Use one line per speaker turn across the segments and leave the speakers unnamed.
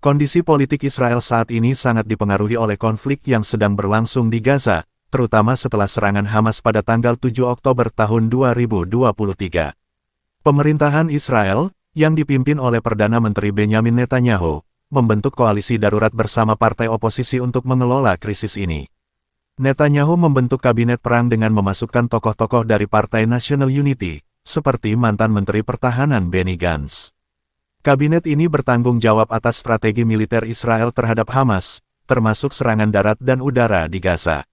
Kondisi politik Israel saat ini sangat dipengaruhi oleh konflik yang sedang berlangsung di Gaza, terutama setelah serangan Hamas pada tanggal 7 Oktober tahun 2023. Pemerintahan Israel, yang dipimpin oleh Perdana Menteri Benjamin Netanyahu, membentuk koalisi darurat bersama partai oposisi untuk mengelola krisis ini. Netanyahu membentuk kabinet perang dengan memasukkan tokoh-tokoh dari Partai National Unity, seperti mantan Menteri Pertahanan Benny Gantz. Kabinet ini bertanggung jawab atas strategi militer Israel terhadap Hamas, termasuk serangan darat dan udara di Gaza.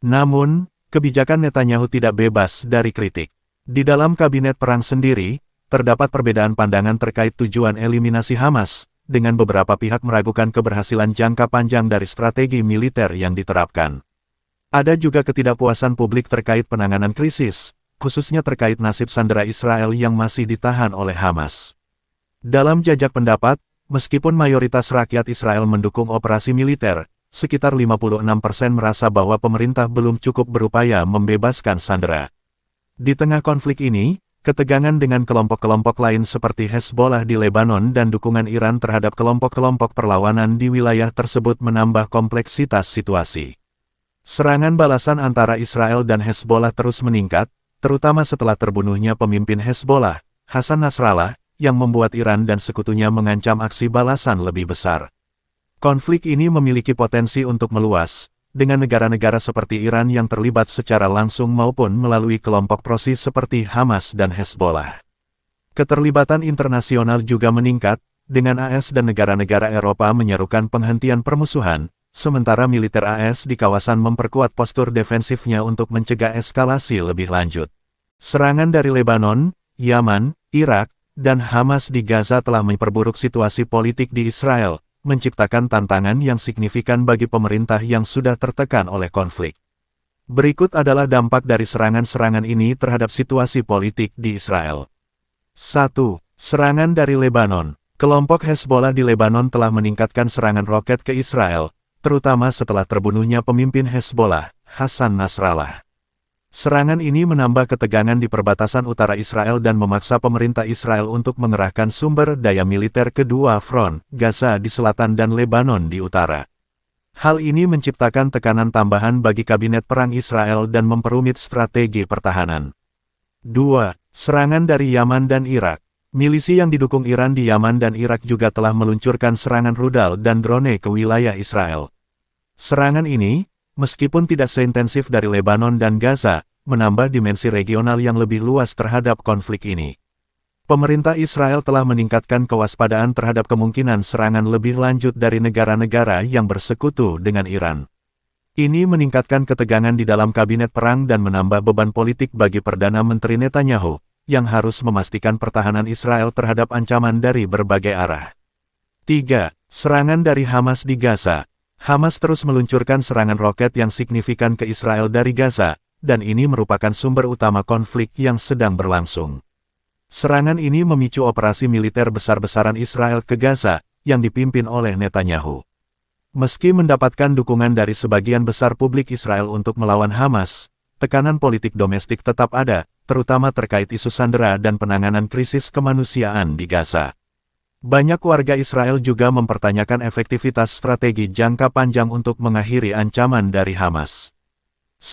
Namun, kebijakan Netanyahu tidak bebas dari kritik. Di dalam kabinet perang sendiri, terdapat perbedaan pandangan terkait tujuan eliminasi Hamas, dengan beberapa pihak meragukan keberhasilan jangka panjang dari strategi militer yang diterapkan. Ada juga ketidakpuasan publik terkait penanganan krisis, khususnya terkait nasib sandera Israel yang masih ditahan oleh Hamas. Dalam jajak pendapat, meskipun mayoritas rakyat Israel mendukung operasi militer, sekitar 56% merasa bahwa pemerintah belum cukup berupaya membebaskan sandera. Di tengah konflik ini, ketegangan dengan kelompok-kelompok lain seperti Hezbollah di Lebanon dan dukungan Iran terhadap kelompok-kelompok perlawanan di wilayah tersebut menambah kompleksitas situasi. Serangan balasan antara Israel dan Hezbollah terus meningkat, terutama setelah terbunuhnya pemimpin Hezbollah, Hassan Nasrallah, yang membuat Iran dan sekutunya mengancam aksi balasan lebih besar. Konflik ini memiliki potensi untuk meluas, dengan negara-negara seperti Iran yang terlibat secara langsung maupun melalui kelompok proksi seperti Hamas dan Hezbollah. Keterlibatan internasional juga meningkat, dengan AS dan negara-negara Eropa menyerukan penghentian permusuhan, sementara militer AS di kawasan memperkuat postur defensifnya untuk mencegah eskalasi lebih lanjut. Serangan dari Lebanon, Yaman, Irak, dan Hamas di Gaza telah memperburuk situasi politik di Israel, menciptakan tantangan yang signifikan bagi pemerintah yang sudah tertekan oleh konflik. Berikut adalah dampak dari serangan-serangan ini terhadap situasi politik di Israel. 1. Serangan dari Lebanon. Kelompok Hezbollah di Lebanon telah meningkatkan serangan roket ke Israel, terutama setelah terbunuhnya pemimpin Hezbollah, Hassan Nasrallah. Serangan ini menambah ketegangan di perbatasan utara Israel dan memaksa pemerintah Israel untuk mengerahkan sumber daya militer kedua front, Gaza di selatan dan Lebanon di utara. Hal ini menciptakan tekanan tambahan bagi kabinet perang Israel dan memperumit strategi pertahanan. 2. Serangan dari Yaman dan Irak. Milisi yang didukung Iran di Yaman dan Irak juga telah meluncurkan serangan rudal dan drone ke wilayah Israel. Serangan ini, meskipun tidak seintensif dari Lebanon dan Gaza, menambah dimensi regional yang lebih luas terhadap konflik ini. Pemerintah Israel telah meningkatkan kewaspadaan terhadap kemungkinan serangan lebih lanjut dari negara-negara yang bersekutu dengan Iran. Ini meningkatkan ketegangan di dalam kabinet perang dan menambah beban politik bagi Perdana Menteri Netanyahu, yang harus memastikan pertahanan Israel terhadap ancaman dari berbagai arah. 3. Serangan dari Hamas di Gaza. Hamas terus meluncurkan serangan roket yang signifikan ke Israel dari Gaza, dan ini merupakan sumber utama konflik yang sedang berlangsung. Serangan ini memicu operasi militer besar-besaran Israel ke Gaza, yang dipimpin oleh Netanyahu. Meski mendapatkan dukungan dari sebagian besar publik Israel untuk melawan Hamas, tekanan politik domestik tetap ada, terutama terkait isu sandera dan penanganan krisis kemanusiaan di Gaza. Banyak warga Israel juga mempertanyakan efektivitas strategi jangka panjang untuk mengakhiri ancaman dari Hamas.